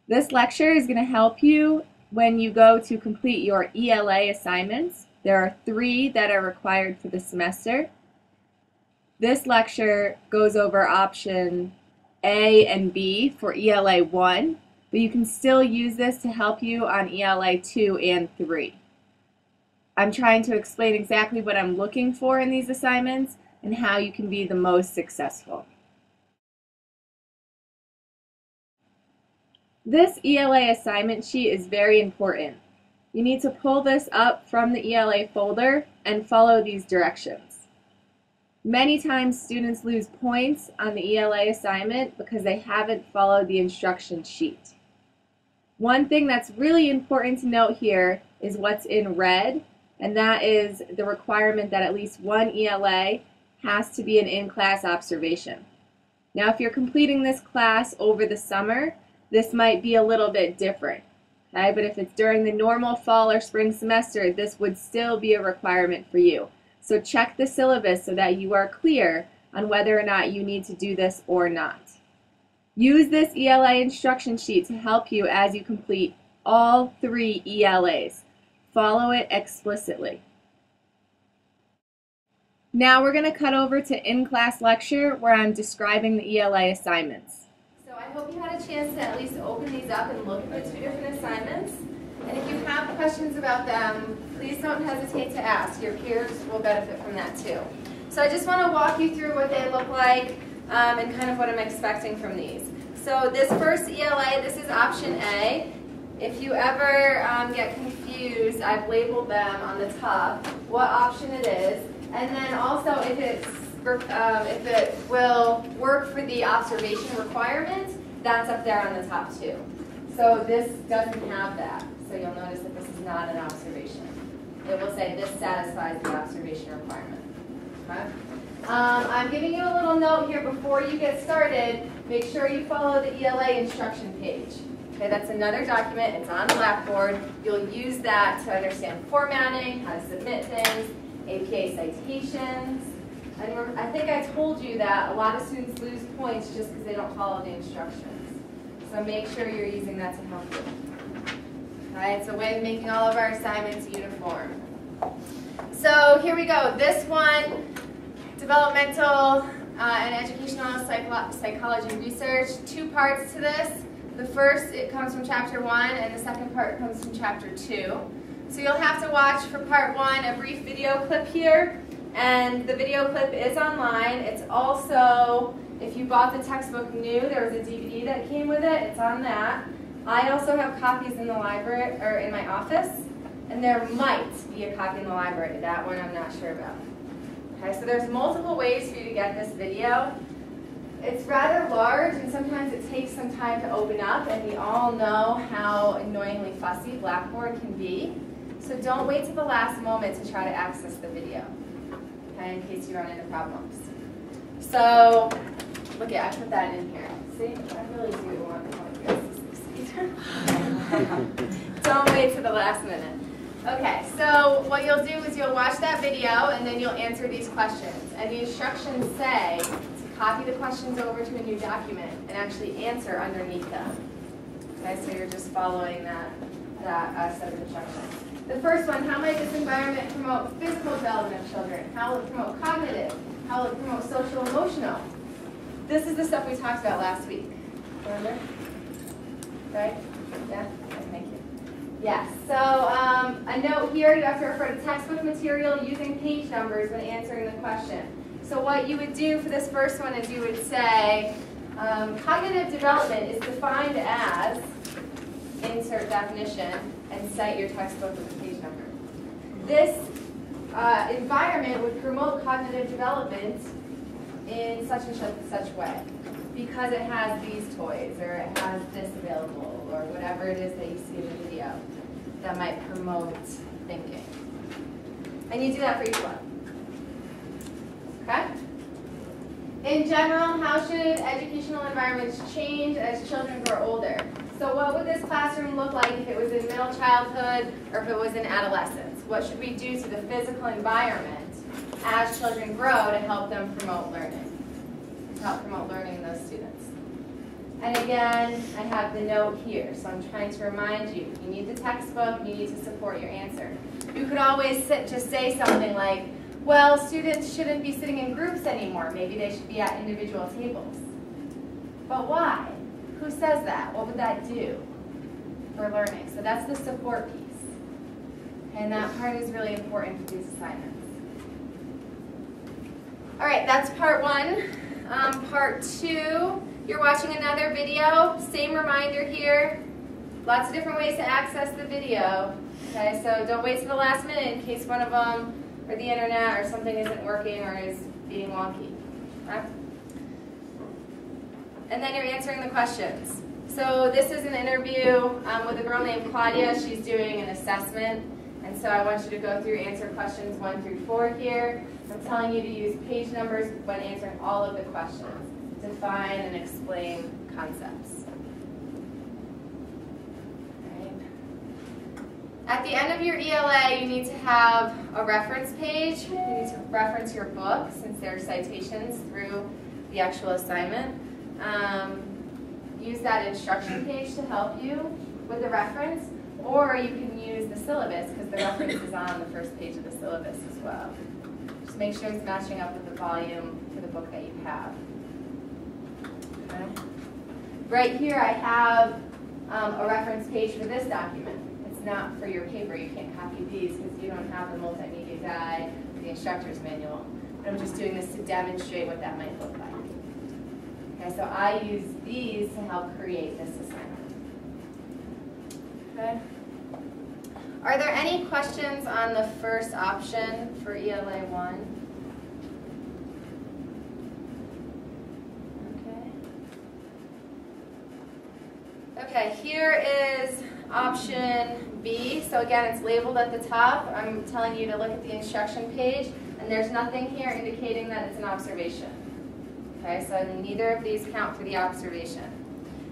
This lecture is going to help you when you go to complete your ELA assignments. There are 3 that are required for the semester. This lecture goes over option A and B for ELA 1, but you can still use this to help you on ELA 2 and 3. I'm trying to explain exactly what I'm looking for in these assignments and how you can be the most successful. This ELA assignment sheet is very important. You need to pull this up from the ELA folder and follow these directions. Many times students lose points on the ELA assignment because they haven't followed the instruction sheet. One thing that's really important to note here is what's in red, and that is the requirement that at least one ELA has to be an in-class observation. Now, if you're completing this class over the summer, this might be a little bit different, okay? But if it's during the normal fall or spring semester, this would still be a requirement for you. So check the syllabus so that you are clear on whether or not you need to do this or not. Use this ELA instruction sheet to help you as you complete all 3 ELAs. Follow it explicitly. Now we're going to cut over to in-class lecture where I'm describing the ELA assignments. So I hope you had a chance to at least open these up and look at the 2 different assignments. And if you have questions about them, please don't hesitate to ask. Your peers will benefit from that too. So I just want to walk you through what they look like and kind of what I'm expecting from these. So this first ELA, this is option A. If you ever get confused, I've labeled them on the top, what option it is, and then also if it will work for the observation requirement, that's up there on the top too. So this doesn't have that, so you'll notice that this is not an observation. It will say this satisfies the observation requirement. Okay? I'm giving you a little note here before you get started. Make sure you follow the ELA instruction page. Okay, that's another document. It's on Blackboard. You'll use that to understand formatting, how to submit things, APA citations. And I think I told you that a lot of students lose points just because they don't follow the instructions. So make sure you're using that to help you. All right, it's a way of making all of our assignments uniform. So here we go. This one, developmental and educational psychology research. 2 parts to this. The first, it comes from chapter 1, and the second part comes from chapter 2. So you'll have to watch for part 1 a brief video clip here. And the video clip is online. It's also, if you bought the textbook new, there was a DVD that came with it. It's on that. I also have copies in the library, or in my office, and there might be a copy in the library. That one I'm not sure about. Okay, so there's multiple ways for you to get this video. It's rather large, and sometimes it takes some time to open up, and we all know how annoyingly fussy Blackboard can be. So don't wait till the last moment to try to access the video, okay, in case you run into problems. So, look, I put that in here. See, I really do want you guys to succeed. Don't wait till the last minute. Okay, so what you'll do is you'll watch that video, and then you'll answer these questions. And the instructions say to copy the questions over to a new document and actually answer underneath them. Okay, so you're just following that set of instructions. The first one, how might this environment promote physical development of children? How will it promote cognitive? How will it promote social emotional? This is the stuff we talked about last week. Remember? Right? Yeah? Okay, thank you. Yes, so a note here, you have to refer to textbook material using page numbers when answering the question. So what you would do for this first one is you would say, cognitive development is defined as, insert definition, and cite your textbook with the page number. This environment would promote cognitive development in such and such way because it has these toys, or it has this available, or whatever it is that you see in the video that might promote thinking. And you do that for each one. Okay? In general, how should educational environments change as children grow older? So what would this classroom look like if it was in middle childhood or if it was in adolescence? What should we do to the physical environment as children grow to help them promote learning? To help promote learning in those students. And again, I have the note here, so I'm trying to remind you, you need the textbook, you need to support your answer. You could always just say something like, well, students shouldn't be sitting in groups anymore. Maybe they should be at individual tables. But why? Who says that? What would that do for learning? So that's the support piece. And that part is really important for these assignments. All right, that's part one. Part two, you're watching another video. Same reminder here. Lots of different ways to access the video. Okay, so don't wait to the last minute in case one of them, or the internet, or something isn't working or is being wonky. Okay? And then you're answering the questions. So this is an interview with a girl named Claudia. She's doing an assessment. And so I want you to go through answer questions 1 through 4 here. I'm telling you to use page numbers when answering all of the questions. Define and explain concepts. Right. At the end of your ELA, you need to have a reference page. You need to reference your book since there are citations through the actual assignment. Use that instruction page to help you with the reference. Or you can use the syllabus because the reference is on the first page of the syllabus as well. Just make sure it's matching up with the volume for the book that you have. Okay. Right here I have a reference page for this document. It's not for your paper. You can't copy these because you don't have the multimedia guide, the instructor's manual. But I'm just doing this to demonstrate what that might look like. Okay, so I use these to help create this assignment. Okay. Are there any questions on the first option for ELA 1? Okay. Okay, here is option B. So again, it's labeled at the top. I'm telling you to look at the instruction page, and there's nothing here indicating that it's an observation. Okay, so neither of these count for the observation.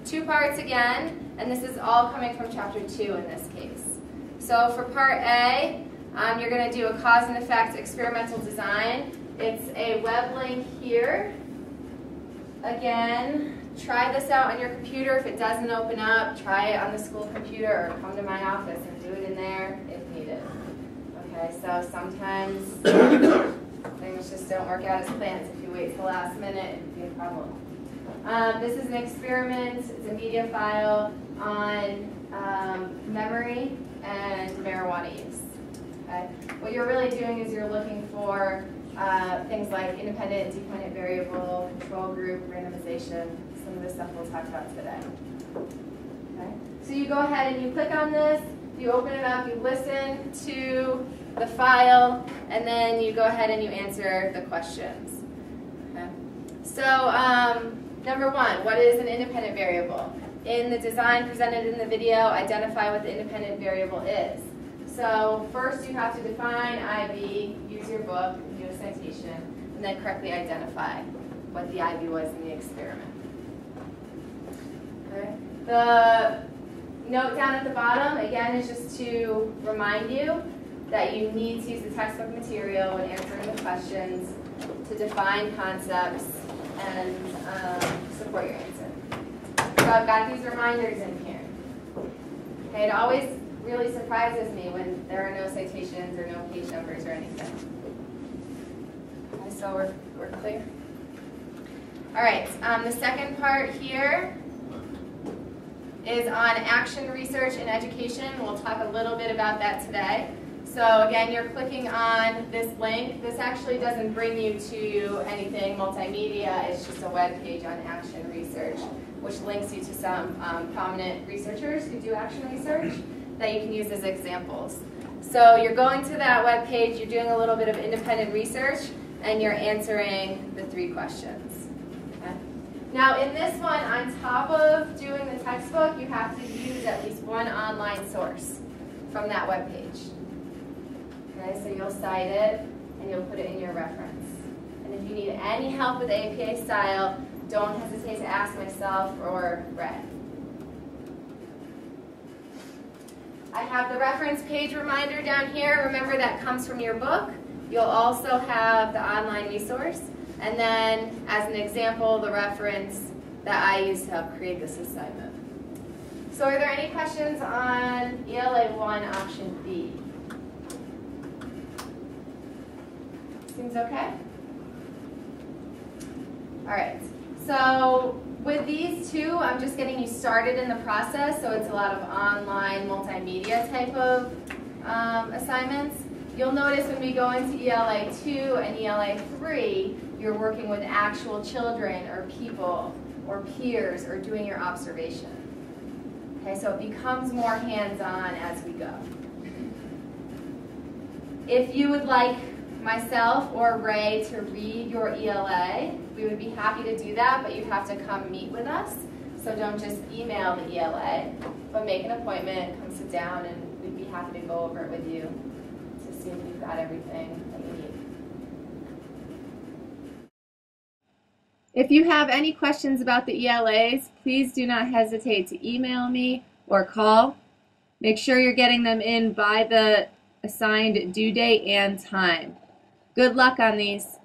2 parts again, and this is all coming from chapter 2 in this case. So for part A, you're going to do a cause and effect experimental design. It's a web link here. Again, try this out on your computer. If it doesn't open up, try it on the school computer or come to my office and do it in there if needed. Okay, so sometimes things just don't work out as planned. If you wait till the last minute, it can be a problem. This is an experiment. It's a media file on memory and marijuana use. Okay? What you're really doing is you're looking for things like independent and dependent variable, control group, randomization, some of the stuff we'll talk about today. Okay? So you go ahead and you click on this, you open it up, you listen to the file, and then you go ahead and you answer the questions. Okay? So number 1, what is an independent variable? In the design presented in the video, identify what the independent variable is. So first you have to define IB, use your book, do a citation, and then correctly identify what the IB was in the experiment. Okay. The note down at the bottom, again, is just to remind you that you need to use the textbook material when answering the questions to define concepts and support your answer. So I've got these reminders in here. Okay, it always really surprises me when there are no citations or no page numbers or anything. Okay, so we're clear? All right, the second part here is on action research in education. We'll talk a little bit about that today. So again, you're clicking on this link. This actually doesn't bring you to anything multimedia. It's just a web page on action research, which links you to some prominent researchers who do action research that you can use as examples. So you're going to that web page, you're doing a little bit of independent research, and you're answering the 3 questions. Okay? Now in this one, on top of doing the textbook, you have to use at least one online source from that web page. Okay, so you'll cite it, and you'll put it in your reference. And if you need any help with APA style, don't hesitate to ask myself or Brett. I have the reference page reminder down here. Remember, that comes from your book. You'll also have the online resource. And then, as an example, the reference that I used to help create this assignment. So are there any questions on ELA 1 option B? Seems okay? All right, so with these two, I'm just getting you started in the process, so it's a lot of online multimedia type of assignments. You'll notice when we go into ELA 2 and ELA 3, you're working with actual children or people or peers or doing your observation. Okay, so it becomes more hands-on as we go. If you would like myself or Ray to read your ELA, we would be happy to do that, but you have to come meet with us. So don't just email the ELA, but make an appointment, come sit down, and we'd be happy to go over it with you to see if you've got everything that you need. If you have any questions about the ELAs, please do not hesitate to email me or call. Make sure you're getting them in by the assigned due date and time. Good luck on these.